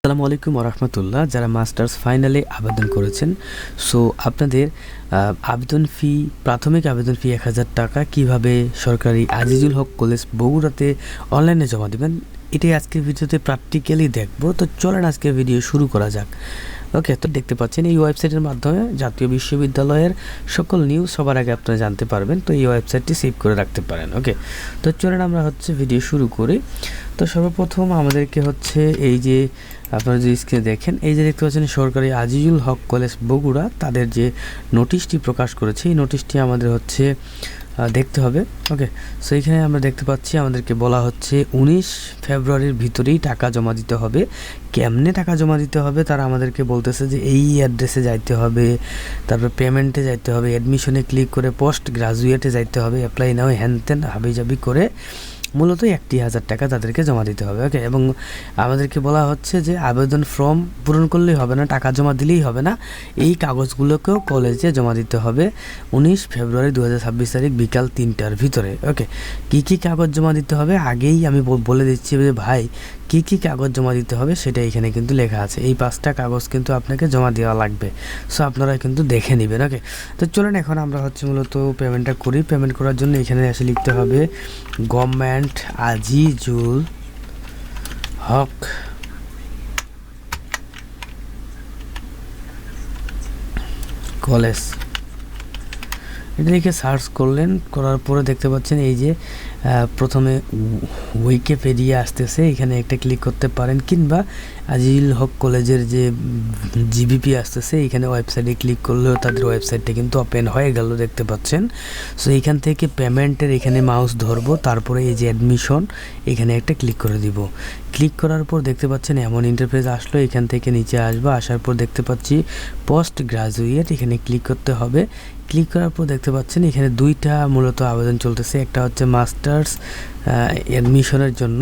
আসসালামু আলাইকুম রাহমাতুল্লাহ। যারা মাস্টার্স ফাইনালে আবেদন করেছেন, সো আপনাদের প্রাথমিক আবেদন ফি ১,০০০ টাকা কীভাবে সরকারি আজিজুল হক কলেজ বগুড়াতে অনলাইনে জমা দেবেন, এটাই আজকের ভিডিওতে প্র্যাকটিক্যালি দেখবো। তো চলেন আজকে ভিডিও শুরু করা যাক। ওকে, তো দেখতে পাচ্ছেন এই ওয়েবসাইটের মাধ্যমে জাতীয় বিশ্ববিদ্যালয়ের সকল নিউজ সবার আগে আপনারা জানতে পারবেন। তো এই ওয়েবসাইটটি সেভ করে রাখতে পারেন। ওকে, তো চলেন আমরা ভিডিও শুরু করি। তো সর্বপ্রথম আমাদেরকে এই যে আপনারা যে স্ক্রিনে দেখেন, এই যে দেখতে পাচ্ছেন সরকারি আজিজুল হক কলেজ বগুড়া তাদের যে নোটিশটি প্রকাশ করেছে, এই নোটিশটি আমাদের দেখতে হবে। ওকে, সো এখানে আমরা দেখতে পাচ্ছি আমাদেরকে বলা হচ্ছে 19 ফেব্রুয়ারির ভিতরেই টাকা জমা দিতে হবে। কেমনে টাকা জমা দিতে হবে তারা আমাদেরকে বলতেছে যে এই অ্যাড্রেসে যাইতে হবে, তারপর পেমেন্টে যাইতে হবে, অ্যাডমিশনে ক্লিক করে পোস্ট গ্রাজুয়েটে যাইতে হবে, অ্যাপ্লাই নাও হ্যান ত্যান হাবিজাবি করে মূলত 1,০০০ টাকা তাদেরকে জমা দিতে হবে। ওকে, এবং আমাদেরকে বলা হচ্ছে যে আবেদন ফর্ম পূরণ করলেই হবে না, টাকা জমা দিলেই হবে না, এই কাগজগুলোকেও কলেজে জমা দিতে হবে 19 ফেব্রুয়ারি 2026 তারিখ বিকাল 3টার ভিতরে। ওকে, কী কাগজ জমা দিতে হবে আগেই আমি বলে দিচ্ছি যে ভাই কী কাগজ জমা দিতে হবে সেটা এখানে কিন্তু লেখা আছে। এই 5টা কাগজ কিন্তু আপনাকে জমা দেওয়া লাগবে, সো আপনারা কিন্তু দেখে নেবেন। ওকে, তো চলেন এখন আমরা মূলত পেমেন্টটা করি। পেমেন্ট করার জন্য এখানে এসে লিখতে হবে গভর্নমেন্ট আজিজুল হক কলেজ, এটা লিখে সার্চ করলেন। করার পরে দেখতে পাচ্ছেন এই যে প্রথমে উইকিপিডিয়া আসতেছে, এখানে একটা ক্লিক করতে পারেন, কিংবা আজিজুল হক কলেজের যে জিবিপি আসতেছে এখানে ওয়েবসাইটে ক্লিক করলেও তাদের ওয়েবসাইটটা কিন্তু ওপেন হয়ে গেল, দেখতে পাচ্ছেন। সো এখান থেকে পেমেন্টের এখানে মাউস ধরবো, তারপরে এই যে অ্যাডমিশন এখানে একটা ক্লিক করে দিব। ক্লিক করার পর দেখতে পাচ্ছেন এমন ইন্টারফেস আসলো। এখান থেকে নিচে আসবো, আসার পর দেখতে পাচ্ছি পোস্ট গ্রাজুয়েট, এখানে ক্লিক করতে হবে। ক্লিক করার পর দেখতে পাচ্ছেন এখানে দুইটা মূলত আবেদন চলতেছে, একটা হচ্ছে মাস্টার্স অ্যাডমিশনের জন্য,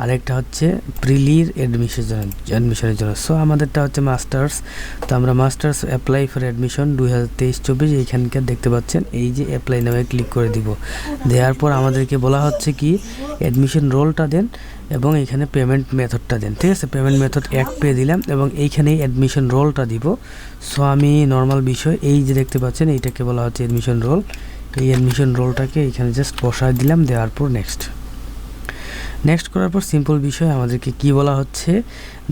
আর একটা হচ্ছে প্রিলির অ্যাডমিশনের জন্য। সো আমাদেরটা হচ্ছে মাস্টার্স, তো আমরা মাস্টার্স অ্যাপ্লাই ফর অ্যাডমিশন 2023-24 এইখানকার দেখতে পাচ্ছেন এই যে অ্যাপ্লাই নামে ক্লিক করে দিব। দেওয়ার পর আমাদেরকে বলা হচ্ছে কি অ্যাডমিশন রোলটা দেন এবং এখানে পেমেন্ট মেথডটা দেন। ঠিক আছে, পেমেন্ট মেথড 1 পে দিলাম এবং এইখানেই অ্যাডমিশন রোলটা দিব। সো আমি নর্মাল বিষয় এই যে দেখতে পাচ্ছেন এইটাকে বলা হচ্ছে অ্যাডমিশন রোল, এই অ্যাডমিশন রোলটাকে এখানে জাস্ট বসায় দিলাম। দেওয়ার পর নেক্সট করার পর সিম্পল বিষয় আমাদেরকে কি বলা হচ্ছে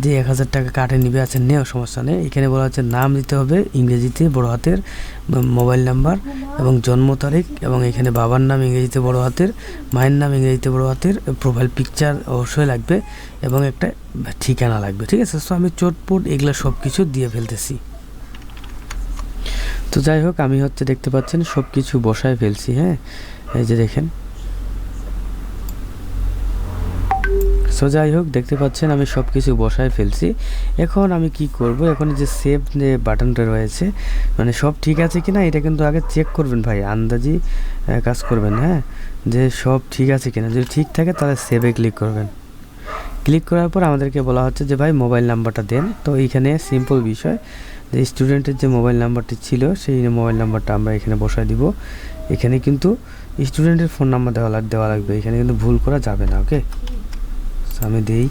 যে 1,০০০ টাকা কাটে নিবে, আছে নেও সমস্যা নেই। এখানে বলা হচ্ছে নাম দিতে হবে ইংরেজিতে বড় হাতের, মোবাইল নাম্বার এবং জন্ম তারিখ, এবং এখানে বাবার নাম ইংরেজিতে বড় হাতের, মায়ের নাম ইংরেজিতে বড় হাতের, প্রোফাইল পিকচার অবশ্যই লাগবে এবং একটা ঠিকানা লাগবে। ঠিক আছে, সো আমি চটপট এগুলো সব কিছু দিয়ে ফেলতেছি। তো যাই হোক আমি দেখতে পাচ্ছেন সব কিছু বসায় ফেলছি। হ্যাঁ, এই যে দেখেন। সো যাই হোক দেখতে পাচ্ছেন আমি সব কিছু বসায় ফেলছি। এখন আমি কি করব, এখন যে সেভ যে বাটনটা রয়েছে, মানে সব ঠিক আছে কিনা এটা কিন্তু আগে চেক করবেন ভাই, আন্দাজি কাজ করবেন। হ্যাঁ, যে সব ঠিক আছে কিনা, যদি ঠিক থাকে তাহলে সেভে ক্লিক করবেন। ক্লিক করার পর আমাদেরকে বলা হচ্ছে যে ভাই মোবাইল নাম্বারটা দেন। তো এইখানে সিম্পল বিষয় যে স্টুডেন্টের যে মোবাইল নাম্বারটি ছিল সেই মোবাইল নাম্বারটা আমরা এখানে বসায় দিব। এখানে কিন্তু স্টুডেন্টের ফোন নাম্বার দেওয়া লাগবে, এখানে কিন্তু ভুল করা যাবে না। ওকে, আমি দেই।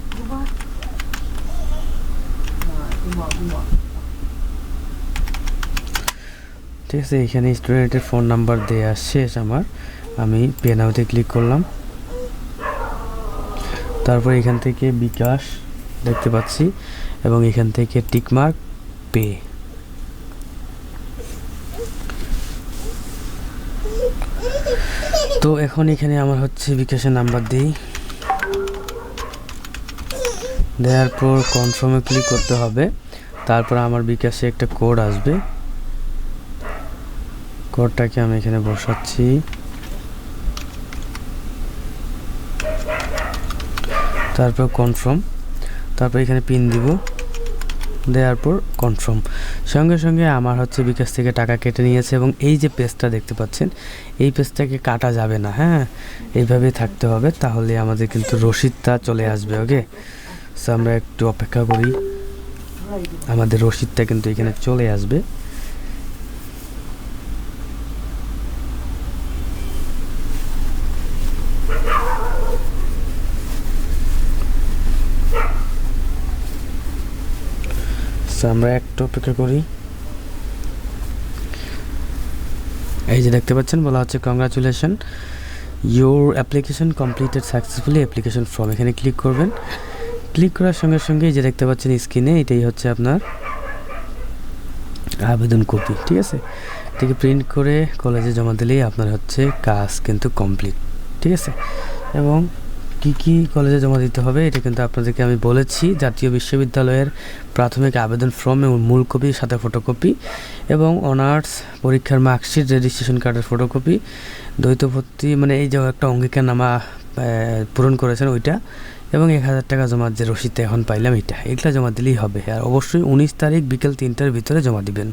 ঠিক আছে, এখানে স্টুডেন্টের ফোন নাম্বার দেওয়া শেষ আমার। আমি পে নাওতে ক্লিক করলাম, তারপর এখান থেকে বিকাশ দেখতে পাচ্ছি এবং এখান থেকে টিকমার্ক পে। তো এখন এখানে আমার বিকাশের নাম্বার দিই, দেওয়ার পর কনফার্মে ক্লিক করতে হবে। তারপর আমার বিকাশে একটা কোড আসবে, কোডটাকে আমি এখানে বসাচ্ছি। তারপর কনফার্ম, তারপর এখানে পিন দিব, দেওয়ার পর কনফার্ম। সঙ্গে সঙ্গে আমার বিকাশ থেকে টাকা কেটে নিয়েছে এবং এই যে পেজটা দেখতে পাচ্ছেন এই পেজটাকে কাটা যাবে না। হ্যাঁ, এইভাবেই থাকতে হবে, তাহলে আমাদের কিন্তু রসিদটা চলে আসবে। ওকে, সো আমরা একটু অপেক্ষা করি, আমাদের রসিদটা কিন্তু এখানে চলে আসবে। আমরা একটু অপেক্ষা করি। এই যে দেখতে পাচ্ছেন বলা হচ্ছে congratulation, your application completed successfully application form. এখানে ক্লিক করবেন। ক্লিক করার সঙ্গে সঙ্গে এই যে দেখতে পাচ্ছেন স্ক্রিনে, এটাই হচ্ছে আপনার আবেদন কপি। ঠিক আছে, এটাকে প্রিন্ট করে কলেজে জমা দিলেই আপনার হচ্ছে কাজ কিন্তু কমপ্লিট। ঠিক আছে, এবং কি কলেজে জমা দিতে হবে এটা কিন্তু আপনাদেরকে আমি বলেছি। জাতীয় বিশ্ববিদ্যালয়ের প্রাথমিক আবেদন ফর্ম এবং মূল কপির সাথে ফটোকপি, এবং অনার্স পরীক্ষার মার্কশিট, রেজিস্ট্রেশন কার্ডের ফটোকপি, দ্বৈত ভর্তি মানে এই যে একটা অঙ্গীকারনামা পূরণ করেছেন ওইটা, এবং 1000 টাকা জমা যে রসিদটা এখন পাইলাম এগুলো জমা দিলেই হবে। আর অবশ্যই 19 তারিখ বিকেল 3টার ভিতরে জমা দিবেন।